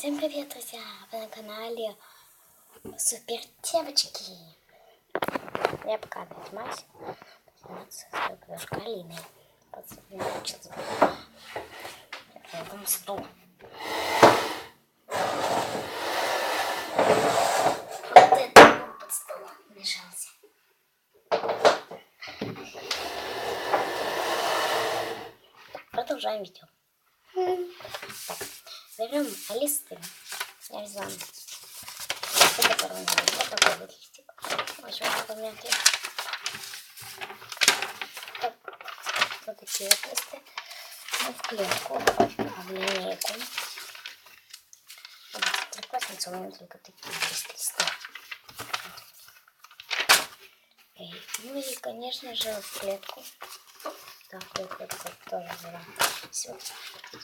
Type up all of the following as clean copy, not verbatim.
Всем привет, друзья! Вы на канале Супер Девочки. Я пока опять мать. Заниматься с Галиной. Научился. Я там стул. Вот это под столом мешался. Так, продолжаем видео. Так, берем листы. Я взяла который у меня вот такой вот листик. Очень помятый. Вот такие вот листы. В клетку, в линейку. Прекрасно целуем только такие листы. Ну и, конечно же, в клетку. Так, вот тоже взяла. Все,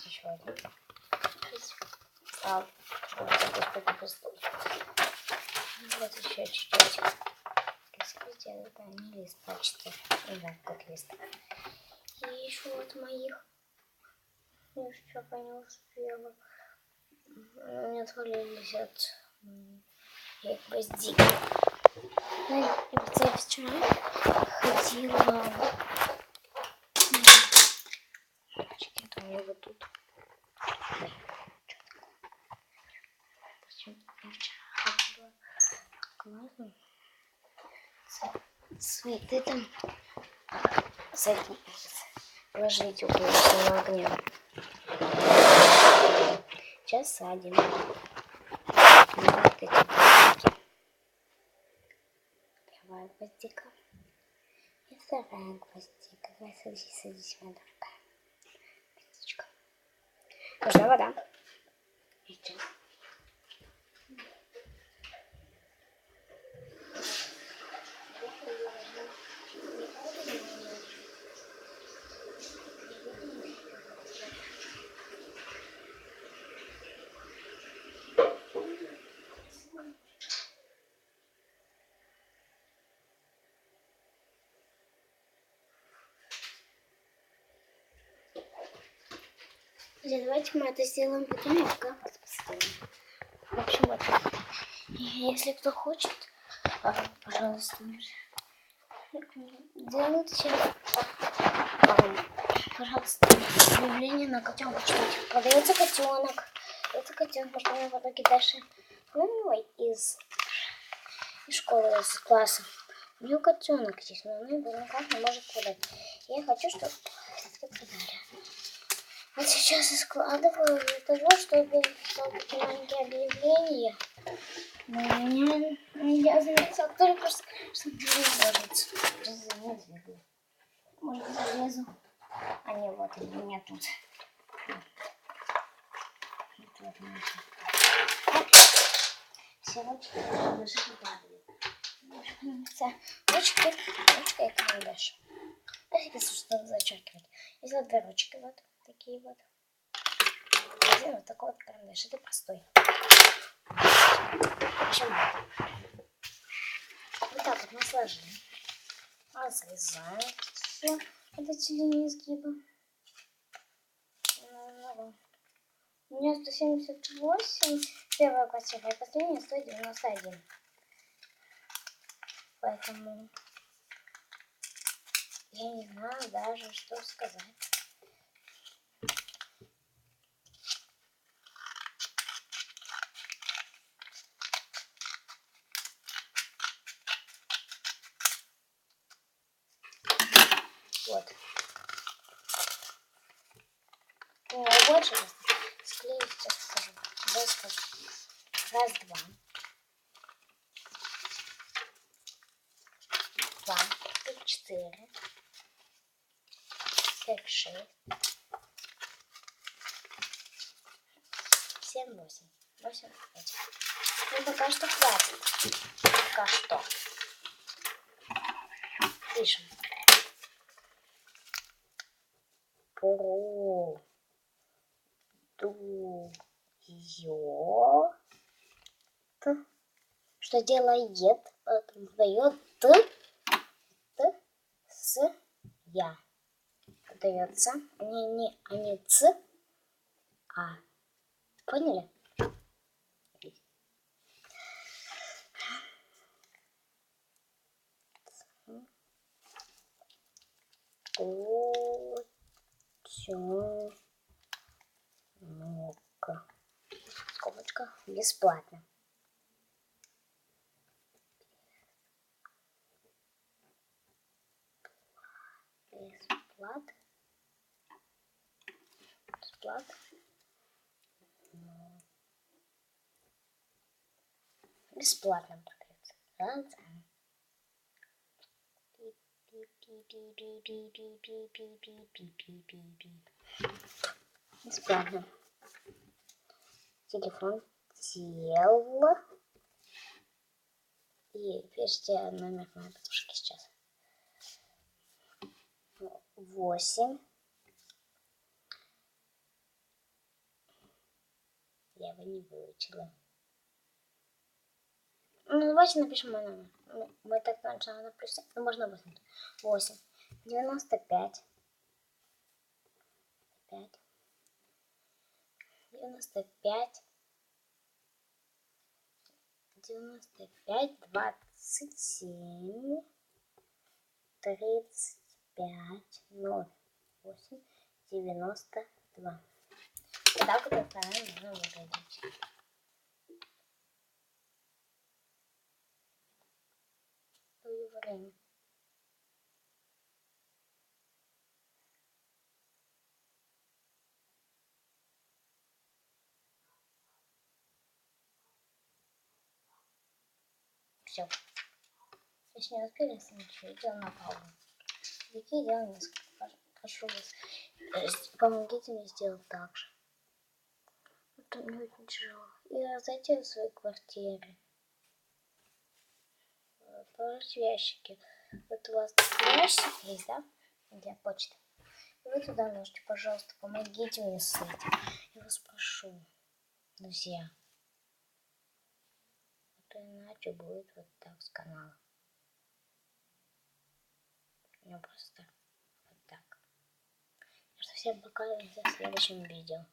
еще один. Вот еще чуть-чуть. Скажите, это не лист, а 4. Не знаю, как лист. И еще вот моих. Я еще не успела. Они отвалились от гвоздики. Я вчера ходила. Это у меня вот тут. Я вчера ходила классно. Цветы там ложить около огня. Сейчас садим. Вот эти гвоздики. Первая гвоздика. И вторая гвоздика. Давай садись, моя дорогая. Гвоздичка. Нужна вода. Еще. Давайте мы это сделаем потом, я пока вас поставим. В общем, вот. Если кто хочет, пожалуйста, делайте, пожалуйста, объявление на котенка, что продается котенок. Это котенок, потому что у меня в итоге дальше из школы, из класса. У нее котенок здесь, но она его никак не может продать. Я хочу, чтобы это продали. Вот сейчас я складываю для того, чтобы такие маленькие объявления. Но у меня я заметила только, что двигается. Может, залезу. А не, вот у меня тут. Вот все ручки даже падают. Ручка и карандаш. Если что-то зачеркивать. Есть вот две ручки, вот такие вот. Один вот такой вот карандаш. Это простой. Чем вот так вот мы сложили. Разрезаем все вот эти линии изгиба. У меня 178 первая квартира, и последняя 191. Поэтому я не знаю даже, что сказать. Вот. Больше склею, сейчас скажу. Раз, два. Два, три, 4. 5, 6. 7, 8. 8, 5. Ну, пока что хватит. Пока что. Пишем. Что делает? Дает с я. Дается. Не ц, а. Поняли? Книжка бесплатно. Бесплатно. Бесплатно. Бесплатно продается. Да. Бесплатно. Телефон тело. И пишите номер моей подружки сейчас. 8. Я его не выучила. Ну, давайте напишем мой номер. Мы так сначала напишем. Ну, можно вызвать. 8. 95. 5. 95. 95. 27. 35. 0. 8. 92. Когда вы правильно выглядите. Время. Все. Если не успели, следующее видео на паузу. Какие делаю несколько. Прошу вас, помогите мне сделать так же. Это не очень тяжело. И зайти в свою квартиру. Положить в ящики. Вот у вас ящик есть, да? Где почта. И вы туда ложите, пожалуйста, помогите мне с этим. Я вас прошу, друзья. А то иначе будет вот так с канала. У меня просто вот так. Всем пока, и в следующем видео.